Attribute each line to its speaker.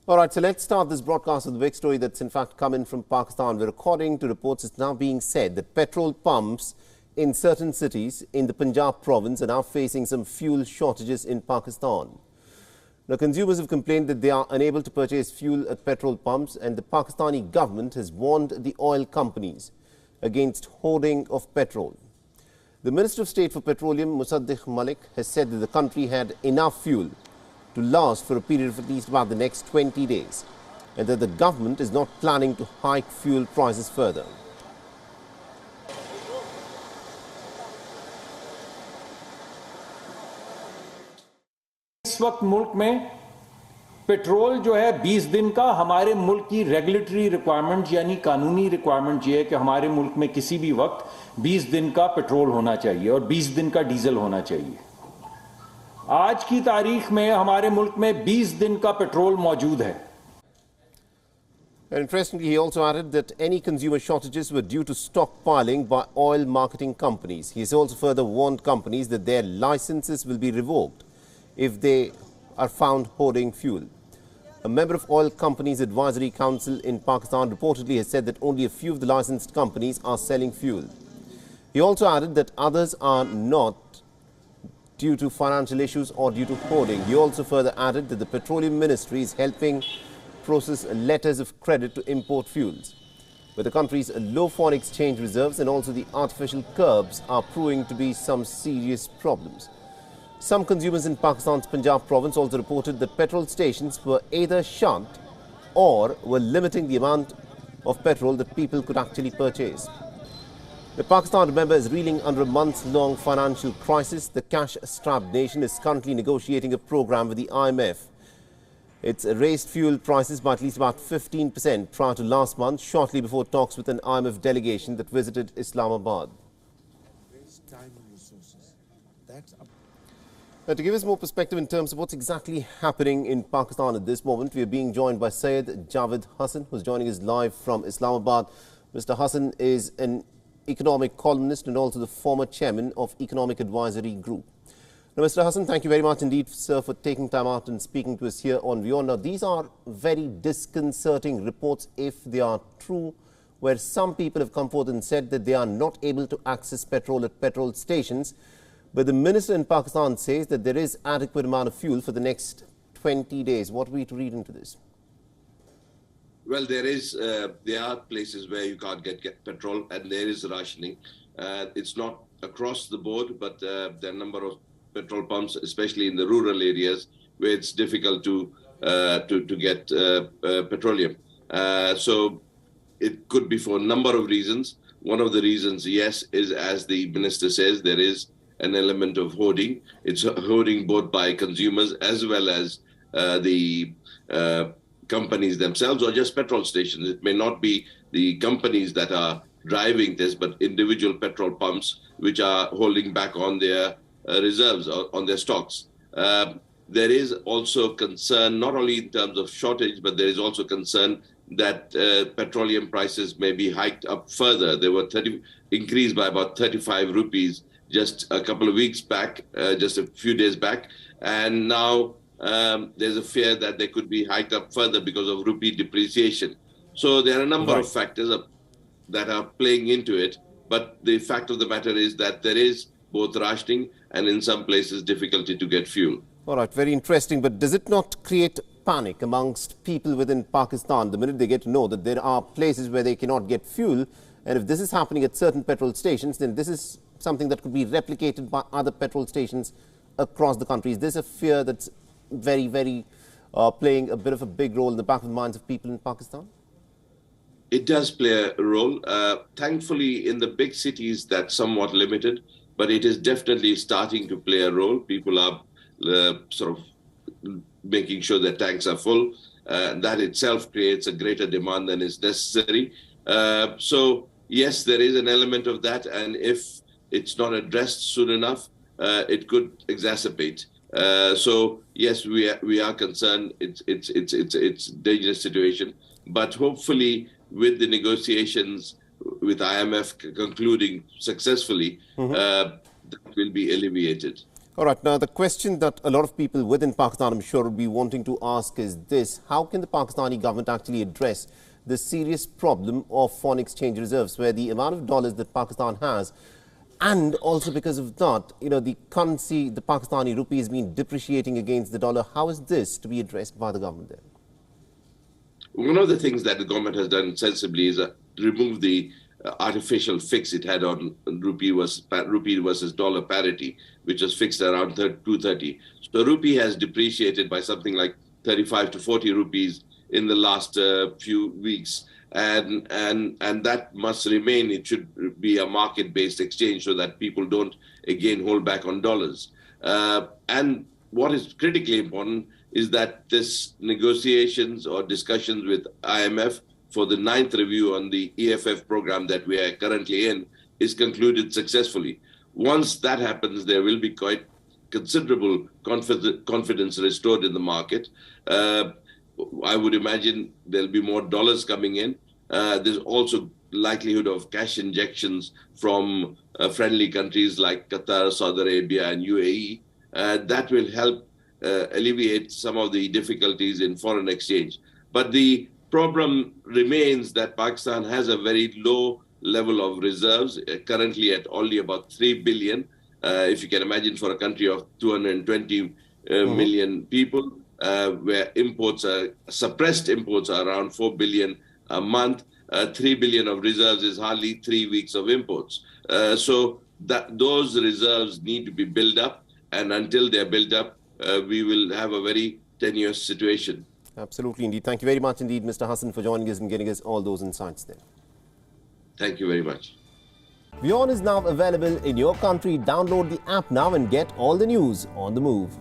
Speaker 1: All right, so let's start this broadcast with the big story that's in fact come in from Pakistan, where according to reports, it's now being said that petrol pumps in certain cities in the Punjab province are now facing some fuel shortages in Pakistan. Now, consumers have complained that they are unable to purchase fuel at petrol pumps, and the Pakistani government has warned the oil companies against hoarding of petrol. The Minister of State for Petroleum, Musaddiq Malik, has said that the country had enough fuel to last for a period of at least about the next 20 days, and that the government is not planning to hike fuel prices further.
Speaker 2: इस वक्त मुल्क में petrol जो है 20 दिन का हमारे मुल्क की रेगुलेटरी रिक्वायरमेंट यानी कानूनी रिक्वायरमेंट ये है कि हमारे मुल्क में किसी भी वक्त 20 दिन का पेट्रोल होना चाहिए और 20 दिन का डीजल होना चाहिए। आज की तारीख में हमारे मुल्क में 20 दिन का पेट्रोल मौजूद है।
Speaker 1: Interestingly, he also added that any consumer shortages were due to stockpiling by oil marketing companies. He has also further warned companies that their licenses will be revoked if they are found hoarding fuel. A member of Oil Companies Advisory Council in Pakistan reportedly has said that only a few of the licensed companies are selling fuel. He also added that others are not due to financial issues or due to hoarding. He also further added that the Petroleum Ministry is helping process letters of credit to import fuels. But the country's low foreign exchange reserves and also the artificial curbs are proving to be some serious problems. Some consumers in Pakistan's Punjab province also reported that petrol stations were either shut or were limiting the amount of petrol that people could actually purchase. The Pakistan, remember, is reeling under a months-long financial crisis. The cash-strapped nation is currently negotiating a program with the IMF. It's raised fuel prices by at least about 15% prior to last month, shortly before talks with an IMF delegation that visited Islamabad. Now, to give us more perspective in terms of what's exactly happening in Pakistan at this moment, we are being joined by Syed Javed Hassan, who's joining us live from Islamabad. Mr. Hassan is an economic columnist and also the former chairman of Economic Advisory Group. Now, Mr. Hassan, thank you very much indeed, sir, for taking time out and speaking to us here on WION. Now, these are very disconcerting reports, if they are true, where some people have come forth and said that they are not able to access petrol at petrol stations. But the minister in Pakistan says that there is adequate amount of fuel for the next 20 days. What are we to read into this?
Speaker 3: Well, there are places where you can't get petrol, and there is rationing. It's not across the board, but there are a number of petrol pumps, especially in the rural areas, where it's difficult to get petroleum. So it could be for a number of reasons. One of the reasons, yes, is, as the minister says, there is an element of hoarding. It's hoarding both by consumers as well as the companies themselves, or just petrol stations. It may not be the companies that are driving this, but individual petrol pumps which are holding back on their reserves or on their stocks. There is also concern, not only in terms of shortage, but there is also concern that petroleum prices may be hiked up further. They were increased by about 35 rupees just a couple of weeks back, just a few days back. And now there's a fear that they could be hiked up further because of rupee depreciation. So there are a number of factors that are playing into it. But the fact of the matter is that there is both rationing and in some places difficulty to get fuel.
Speaker 1: All right, very interesting. But does it not create panic amongst people within Pakistan the minute they get to know that there are places where they cannot get fuel? And if this is happening at certain petrol stations, then this is something that could be replicated by other petrol stations across the country. Is this a fear that's very playing a bit of a big role in the back of the minds of people in Pakistan?
Speaker 3: It does play a role. Thankfully, in the big cities, that's somewhat limited, but it is definitely starting to play a role. People are sort of making sure their tanks are full. That itself creates a greater demand than is necessary. So, yes, there is an element of that, and if it's not addressed soon enough, it could exacerbate. So yes, we are concerned. It's a dangerous situation, but hopefully with the negotiations with IMF concluding successfully, that will be alleviated.
Speaker 1: All right, now the question that a lot of people within Pakistan, I'm sure, will be wanting to ask is this: how can the Pakistani government actually address the serious problem of foreign exchange reserves, where the amount of dollars that Pakistan has, and also because of that, the currency, the Pakistani rupee, has been depreciating against the dollar? How is this to be addressed by the government there?
Speaker 3: One of the things that the government has done sensibly is remove the artificial fix it had on rupee versus dollar parity, which was fixed around 230. So rupee has depreciated by something like 35 to 40 rupees in the last few weeks, and that must remain. It should be a market-based exchange so that people don't again hold back on dollars. And what is critically important is that this negotiations or discussions with IMF for the 9th review on the EFF program that we are currently in is concluded successfully. Once that happens, there will be quite considerable confidence restored in the market. I would imagine there'll be more dollars coming in. There's also likelihood of cash injections from friendly countries like Qatar, Saudi Arabia, and UAE. That will help alleviate some of the difficulties in foreign exchange. But the problem remains that Pakistan has a very low level of reserves, currently at only about 3 billion. If you can imagine, for a country of 220 million people, where suppressed imports are around 4 billion a month, 3 billion of reserves is hardly 3 weeks of imports. So those reserves need to be built up, and until they're built up, we will have a very tenuous situation.
Speaker 1: Absolutely, indeed. Thank you very much indeed, Mr. Hassan, for joining us and giving us all those insights there.
Speaker 3: Thank you very much.
Speaker 1: WION is now available in your country. Download the app now and get all the news on the move.